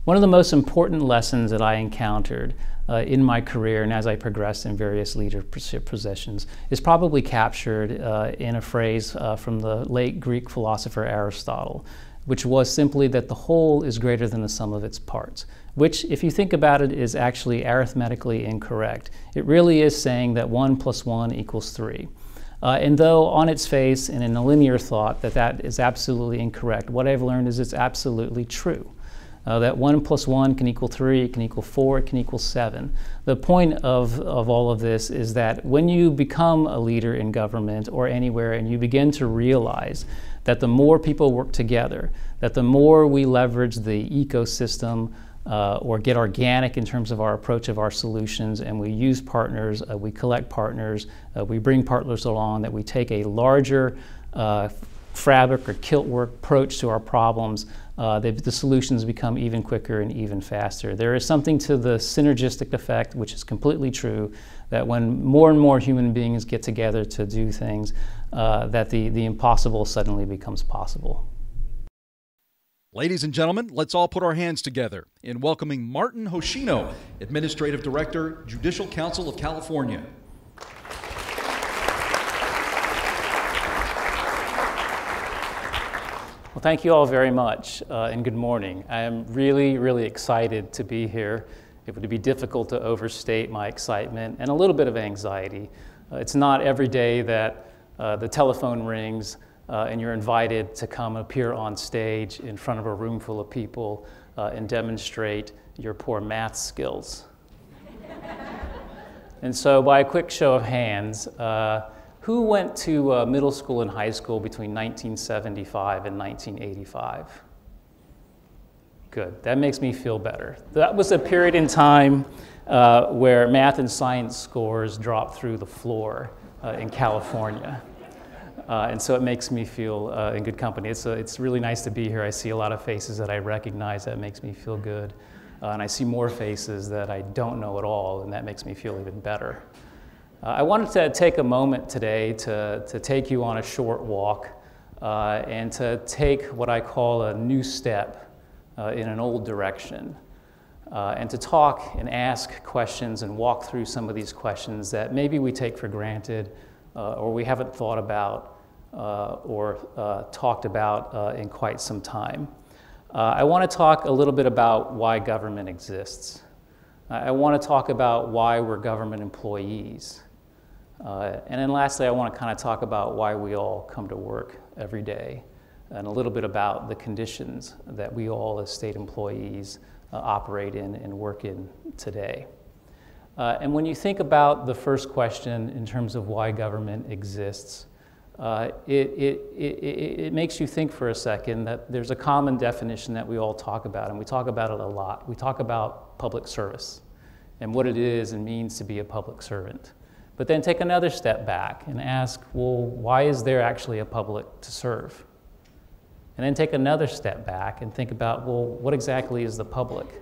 One of the most important lessons that I encountered in my career and as I progressed in various leadership positions is probably captured in a phrase from the late Greek philosopher Aristotle, which was simply that the whole is greater than the sum of its parts, which, if you think about it, is actually arithmetically incorrect. It really is saying that 1 + 1 = 3. And though on its face and in a linear thought that is absolutely incorrect, what I've learned is it's absolutely true. That 1 + 1 can equal 3, it can equal 4, it can equal 7. The point of all of this is that when you become a leader in government or anywhere and you begin to realize that the more people work together, that the more we leverage the ecosystem or get organic in terms of our approach of our solutions, and we use partners, we collect partners, we bring partners along, that we take a larger fabric or kilt work approach to our problems, the solutions become even quicker and even faster. There is something to the synergistic effect, which is completely true, that when more and more human beings get together to do things, that the impossible suddenly becomes possible. Ladies and gentlemen, let's all put our hands together in welcoming Martin Hoshino, Administrative Director, Judicial Council of California. Well, thank you all very much, and good morning. I am really, really excited to be here. It would be difficult to overstate my excitement and a little bit of anxiety. It's not every day that the telephone rings and you're invited to come appear on stage in front of a room full of people and demonstrate your poor math skills. And so by a quick show of hands, who went to middle school and high school between 1975 and 1985? Good, that makes me feel better. That was a period in time where math and science scores dropped through the floor in California. And so it makes me feel in good company. It's really nice to be here. I see a lot of faces that I recognize. That makes me feel good. And I see more faces that I don't know at all, and that makes me feel even better. I wanted to take a moment today to take you on a short walk and to take what I call a new step in an old direction, and to talk and ask questions and walk through some of these questions that maybe we take for granted or we haven't thought about or talked about in quite some time. I want to talk a little bit about why government exists. I want to talk about why we're government employees. And then lastly, I want to kind of talk about why we all come to work every day, and a little bit about the conditions that we all as state employees operate in and work in today. And when you think about the first question in terms of why government exists, it makes you think for a second that there's a common definition that we all talk about, and we talk about it a lot. We talk about public service and what it is and means to be a public servant. But then take another step back and ask, well, why is there actually a public to serve? And then take another step back and think about, well, what exactly is the public?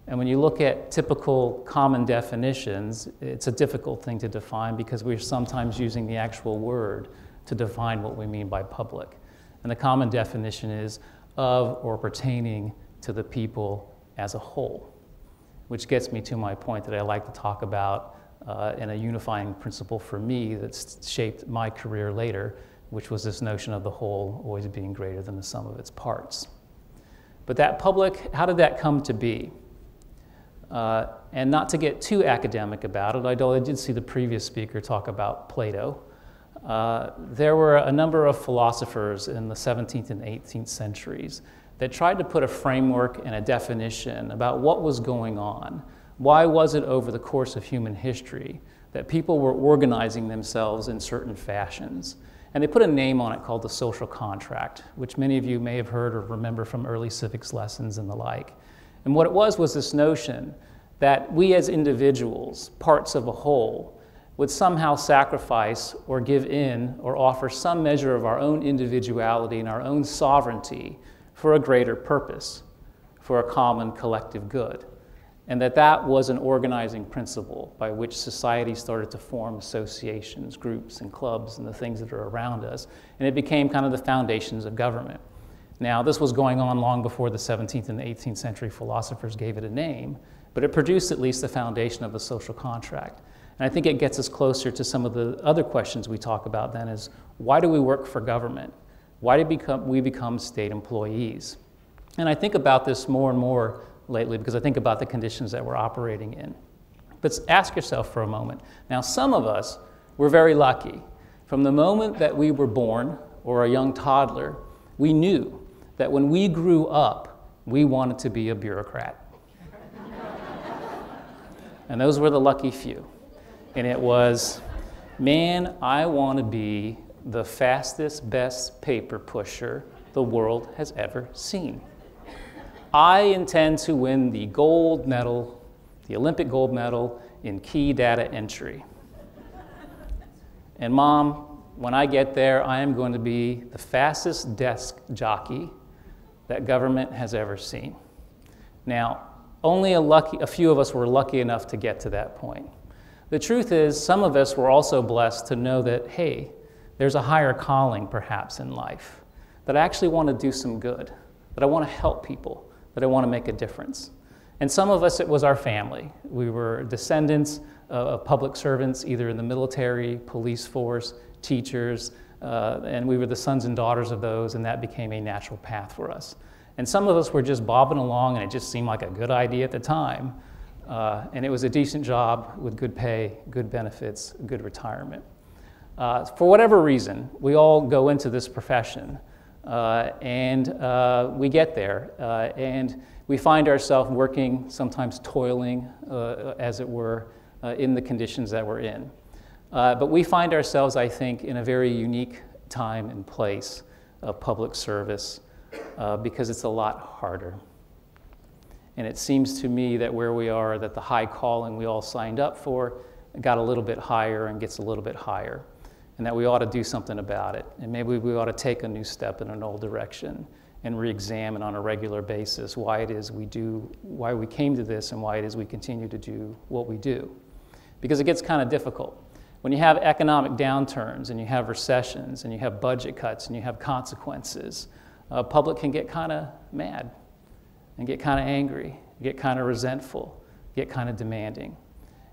And when you look at typical common definitions, it's a difficult thing to define because we're sometimes using the actual word to define what we mean by public. And the common definition is of or pertaining to the people as a whole, which gets me to my point that I like to talk about and a unifying principle for me that's shaped my career later, which was this notion of the whole always being greater than the sum of its parts. But that public, how did that come to be? And not to get too academic about it, although I did see the previous speaker talk about Plato, there were a number of philosophers in the 17th and 18th centuries that tried to put a framework and a definition about what was going on. Why was it over the course of human history that people were organizing themselves in certain fashions? And they put a name on it called the social contract, which many of you may have heard or remember from early civics lessons and the like. And what it was this notion that we as individuals, parts of a whole, would somehow sacrifice or give in or offer some measure of our own individuality and our own sovereignty for a greater purpose, for a common collective good. And that was an organizing principle by which society started to form associations, groups, and clubs, and the things that are around us. And it became kind of the foundations of government. Now, this was going on long before the 17th and the 18th century philosophers gave it a name, but it produced at least the foundation of the social contract. And I think it gets us closer to some of the other questions we talk about then is, why do we work for government? Why do we become state employees? And I think about this more and more lately because I think about the conditions that we're operating in. But ask yourself for a moment. Now, some of us were very lucky. From the moment that we were born, or a young toddler, we knew that when we grew up, we wanted to be a bureaucrat. And those were the lucky few. And it was, man, I want to be the fastest, best paper pusher the world has ever seen. I intend to win the gold medal, the Olympic gold medal in key data entry. And Mom, when I get there, I am going to be the fastest desk jockey that government has ever seen. Now, only a few of us were lucky enough to get to that point. The truth is, some of us were also blessed to know that, hey, there's a higher calling perhaps in life, that I actually want to do some good, that I want to help people, that I want to make a difference. And some of us, it was our family. We were descendants of public servants, either in the military, police force, teachers, and we were the sons and daughters of those, and that became a natural path for us. And some of us were just bobbing along, and it just seemed like a good idea at the time. And it was a decent job with good pay, good benefits, good retirement. For whatever reason, we all go into this profession, and we get there, and we find ourselves working, sometimes toiling, as it were, in the conditions that we're in. But we find ourselves, I think, in a very unique time and place of public service because it's a lot harder. And it seems to me that where we are, that the high calling we all signed up for got a little bit higher and gets a little bit higher, and that we ought to do something about it. And maybe we ought to take a new step in an old direction and re-examine on a regular basis why it is we do, why we came to this and why it is we continue to do what we do. Because it gets kind of difficult. When you have economic downturns and you have recessions and you have budget cuts and you have consequences, public can get kind of mad and get kind of angry, get kind of resentful, get kind of demanding.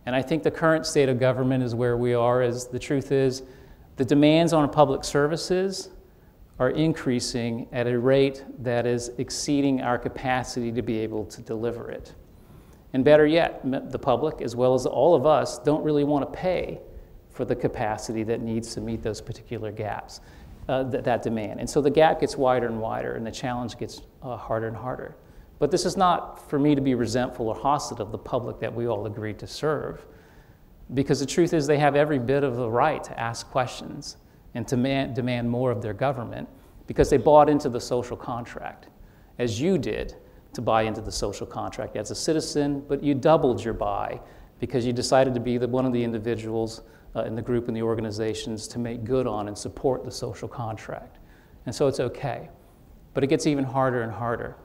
And I think the current state of government is where we are, is the truth is the demands on public services are increasing at a rate that is exceeding our capacity to be able to deliver it. And better yet, the public, as well as all of us, don't really want to pay for the capacity that needs to meet those particular gaps, that demand. And so the gap gets wider and wider, and the challenge gets harder and harder. But this is not for me to be resentful or hostile of the public that we all agreed to serve, because the truth is they have every bit of the right to ask questions and to demand more of their government because they bought into the social contract, as you did to buy into the social contract as a citizen, but you doubled your buy because you decided to be one of the individuals in the group and the organizations to make good on and support the social contract. And so it's okay. But it gets even harder and harder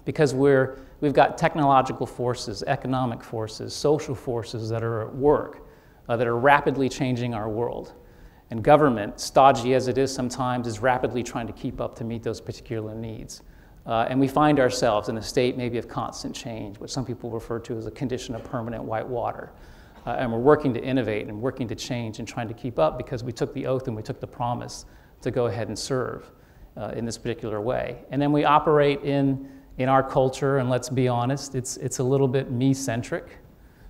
because we've got technological forces, economic forces, social forces that are at work, that are rapidly changing our world. And government, stodgy as it is sometimes, is rapidly trying to keep up to meet those particular needs. And we find ourselves in a state maybe of constant change, what some people refer to as a condition of permanent white water. And we're working to innovate and working to change and trying to keep up because we took the oath and we took the promise to go ahead and serve in this particular way. And then we operate in our culture, and let's be honest, it's a little bit me-centric.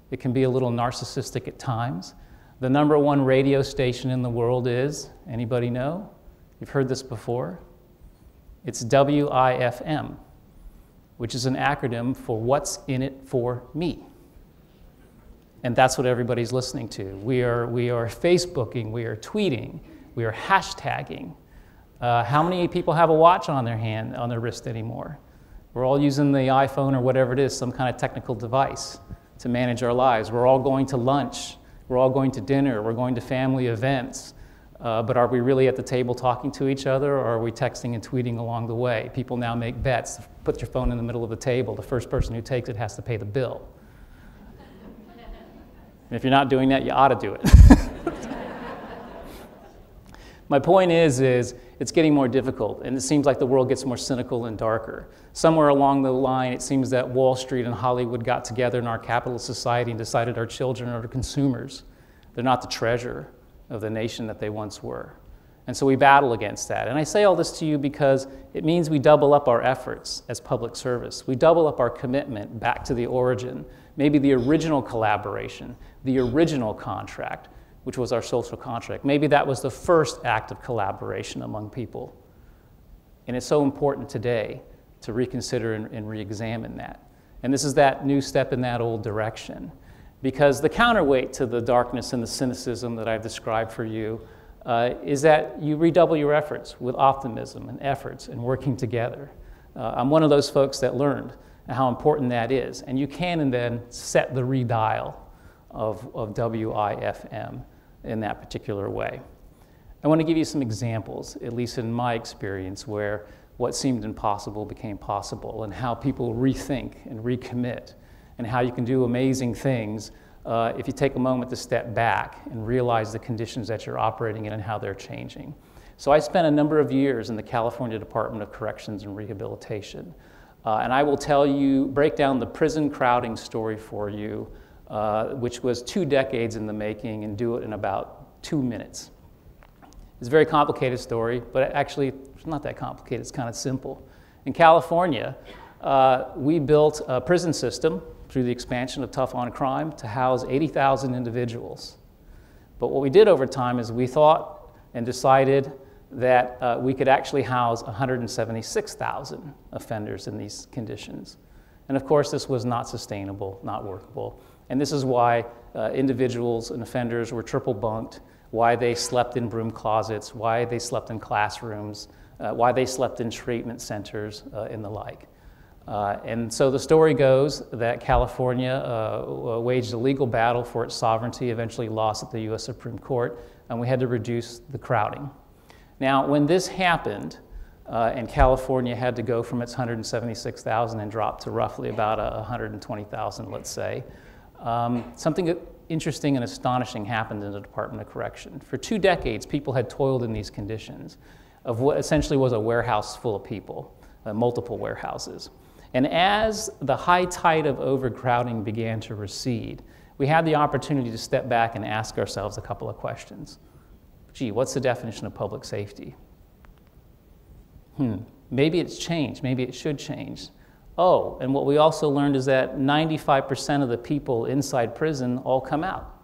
It can be a little narcissistic at times. The #1 radio station in the world is, anybody know? You've heard this before. It's WIFM, which is an acronym for What's in It for Me. And that's what everybody's listening to. We are Facebooking, we are tweeting, we are hashtagging. How many people have a watch on their wrist anymore? We're all using the iPhone or whatever it is, some kind of technical device to manage our lives. We're all going to lunch. We're all going to dinner. We're going to family events. But are we really at the table talking to each other, or are we texting and tweeting along the way? People now make bets. Put your phone in the middle of the table. The first person who takes it has to pay the bill. And if you're not doing that, you ought to do it. My point is it's getting more difficult, and it seems like the world gets more cynical and darker. Somewhere along the line, it seems that Wall Street and Hollywood got together in our capitalist society and decided our children are the consumers. They're not the treasure of the nation that they once were. And so we battle against that. And I say all this to you because it means we double up our efforts as public service. We double up our commitment back to the origin, maybe the original collaboration, the original contract, which was our social contract. Maybe that was the first act of collaboration among people. And it's so important today to reconsider and re-examine that. And this is that new step in that old direction. Because the counterweight to the darkness and the cynicism that I've described for you is that you redouble your efforts with optimism and efforts and working together. I'm one of those folks that learned how important that is. And you can and then set the redial of WIFM in that particular way. I want to give you some examples, at least in my experience, where what seemed impossible became possible, and how people rethink and recommit, and how you can do amazing things if you take a moment to step back and realize the conditions that you're operating in and how they're changing. So I spent a number of years in the California Department of Corrections and Rehabilitation. And I will tell you, break down the prison crowding story for you, which was 2 decades in the making, and do it in about 2 minutes. It's a very complicated story, but actually it's not that complicated, it's kind of simple. In California, we built a prison system through the expansion of tough on crime to house 80,000 individuals. But what we did over time is we thought and decided that we could actually house 176,000 offenders in these conditions. And of course, this was not sustainable, not workable. And this is why individuals and offenders were triple bunked, why they slept in broom closets, why they slept in classrooms, why they slept in treatment centers, and the like. And so the story goes that California waged a legal battle for its sovereignty, eventually lost at the US Supreme Court, and we had to reduce the crowding. Now, when this happened, and California had to go from its 176,000 and drop to roughly about 120,000, let's say, something interesting and astonishing happened in the Department of Correction. For 2 decades, people had toiled in these conditions of what essentially was a warehouse full of people, multiple warehouses. And as the high tide of overcrowding began to recede, we had the opportunity to step back and ask ourselves a couple of questions. Gee, what's the definition of public safety? Maybe it's changed, maybe it should change. Oh, and what we also learned is that 95% of the people inside prison all come out.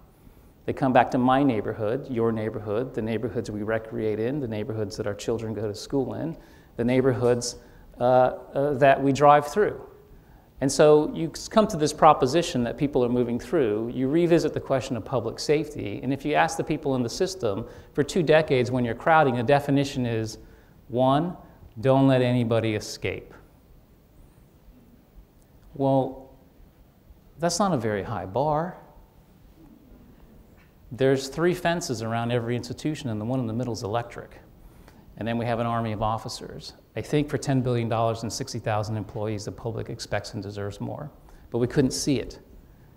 They come back to my neighborhood, your neighborhood, the neighborhoods we recreate in, the neighborhoods that our children go to school in, the neighborhoods that we drive through. And so you come to this proposition that people are moving through, you revisit the question of public safety, and if you ask the people in the system, for 2 decades when you're crowding, the definition is, 1, don't let anybody escape. Well, that's not a very high bar. There's 3 fences around every institution, and the one in the middle is electric. And then we have an army of officers. I think for $10 billion and 60,000 employees, the public expects and deserves more. But we couldn't see it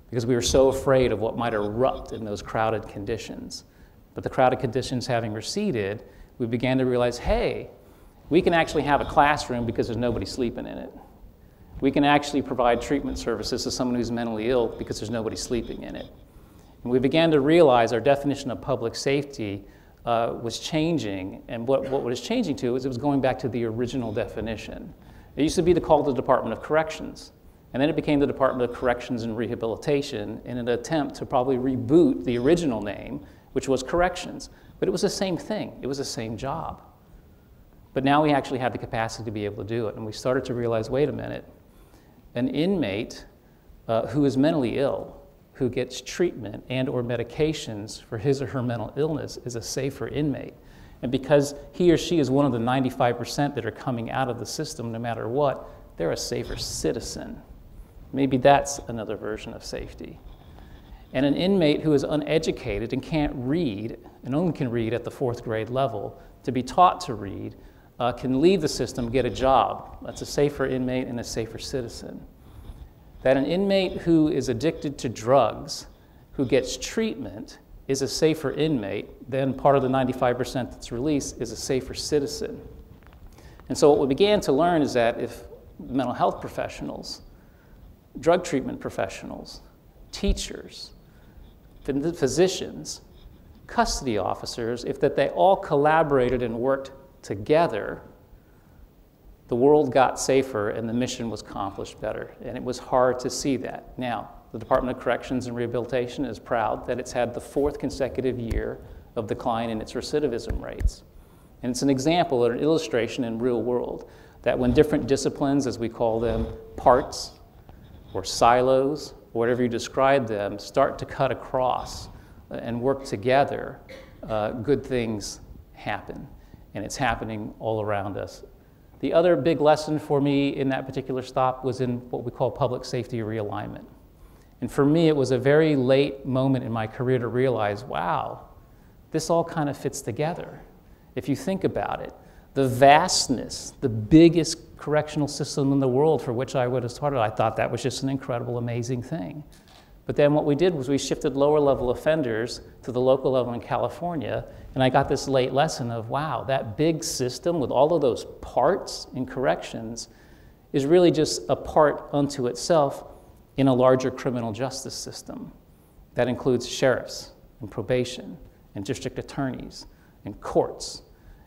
because we were so afraid of what might erupt in those crowded conditions. But the crowded conditions having receded, we began to realize, hey, we can actually have a classroom because there's nobody sleeping in it. We can actually provide treatment services to someone who's mentally ill because there's nobody sleeping in it. And we began to realize our definition of public safety was changing, and what it was changing to is it was going back to the original definition. It used to be called the Department of Corrections, and then it became the Department of Corrections and Rehabilitation in an attempt to probably reboot the original name, which was Corrections. But it was the same thing. It was the same job. But now we actually had the capacity to be able to do it, and we started to realize, wait a minute, an inmate who is mentally ill, who gets treatment and or medications for his or her mental illness is a safer inmate. And because he or she is one of the 95% that are coming out of the system no matter what, they're a safer citizen. Maybe that's another version of safety. And an inmate who is uneducated and can't read, and only can read at the 4th grade level, to be taught to read, can leave the system, get a job. That's a safer inmate and a safer citizen. That an inmate who is addicted to drugs, who gets treatment, is a safer inmate, then part of the 95% that's released is a safer citizen. And so what we began to learn is that if mental health professionals, drug treatment professionals, teachers, physicians, custody officers, if that they all collaborated and worked together, the world got safer and the mission was accomplished better. And it was hard to see that. Now, the Department of Corrections and Rehabilitation is proud that it's had the 4th consecutive year of decline in its recidivism rates. And it's an example or an illustration in real world that when different disciplines, as we call them, parts or silos, or whatever you describe them, start to cut across and work together, good things happen. And it's happening all around us. The other big lesson for me in that particular stop was in what we call public safety realignment. And for me, it was a very late moment in my career to realize, wow, this all kind of fits together. If you think about it, the vastness, the biggest correctional system in the world for which I would have started, I thought that was just an incredible, amazing thing. But then what we did was we shifted lower level offenders to the local level in California, and I got this late lesson of, wow, that big system with all of those parts in corrections is really just a part unto itself in a larger criminal justice system. That includes sheriffs and probation and district attorneys and courts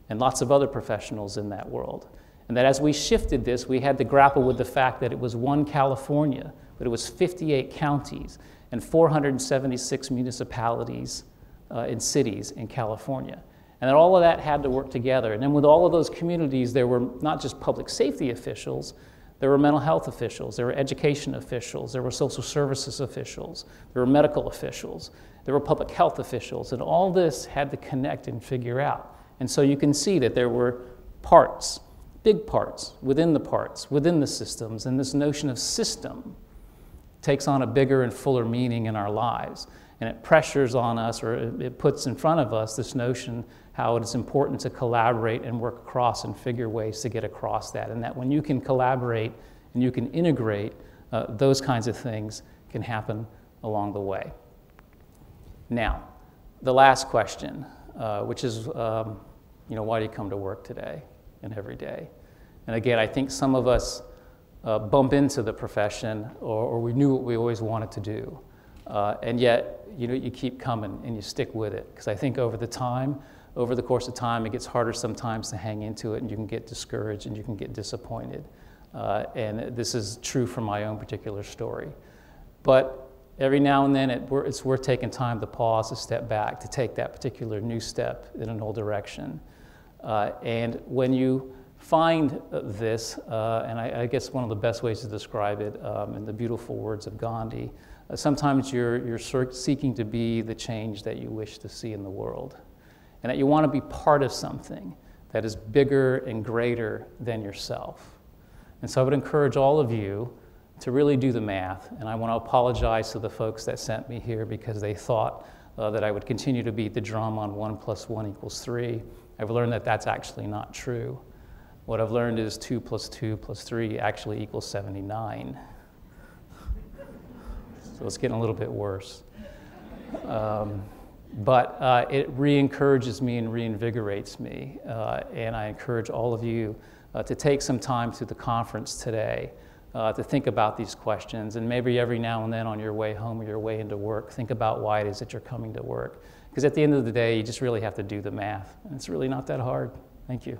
and lots of other professionals in that world. And that as we shifted this, we had to grapple with the fact that it was one California, but it was 58 counties and 476 municipalities and cities in California. And that all of that had to work together. And then with all of those communities, there were not just public safety officials, there were mental health officials, there were education officials, there were social services officials, there were medical officials, there were public health officials, and all this had to connect and figure out. And so you can see that there were parts, big parts, within the systems, and this notion of system takes on a bigger and fuller meaning in our lives. And it pressures on us, or it puts in front of us this notion how it is important to collaborate and work across and figure ways to get across that. And that when you can collaborate and you can integrate, those kinds of things can happen along the way. Now, the last question, which is, why do you come to work today and every day? And again, I think some of us bump into the profession, or we knew what we always wanted to do. And yet, you keep coming and you stick with it. Because I think over the course of time, it gets harder sometimes to hang into it, and you can get discouraged and you can get disappointed. And this is true for my own particular story. But every now and then, it's worth taking time to pause, to step back, to take that particular new step in an old direction. And when you find this, and I guess one of the best ways to describe it in the beautiful words of Gandhi, sometimes you're seeking to be the change that you wish to see in the world, and that you want to be part of something that is bigger and greater than yourself. And so I would encourage all of you to really do the math, and I want to apologize to the folks that sent me here because they thought that I would continue to beat the drum on 1 + 1 = 3. I've learned that that's actually not true. What I've learned is 2 + 2 + 3 actually equals 79. So it's getting a little bit worse. But it re-encourages me and reinvigorates me. And I encourage all of you to take some time to the conference today to think about these questions. And maybe every now and then on your way home or your way into work, think about why it is that you're coming to work. Because at the end of the day, you just really have to do the math. And it's really not that hard. Thank you.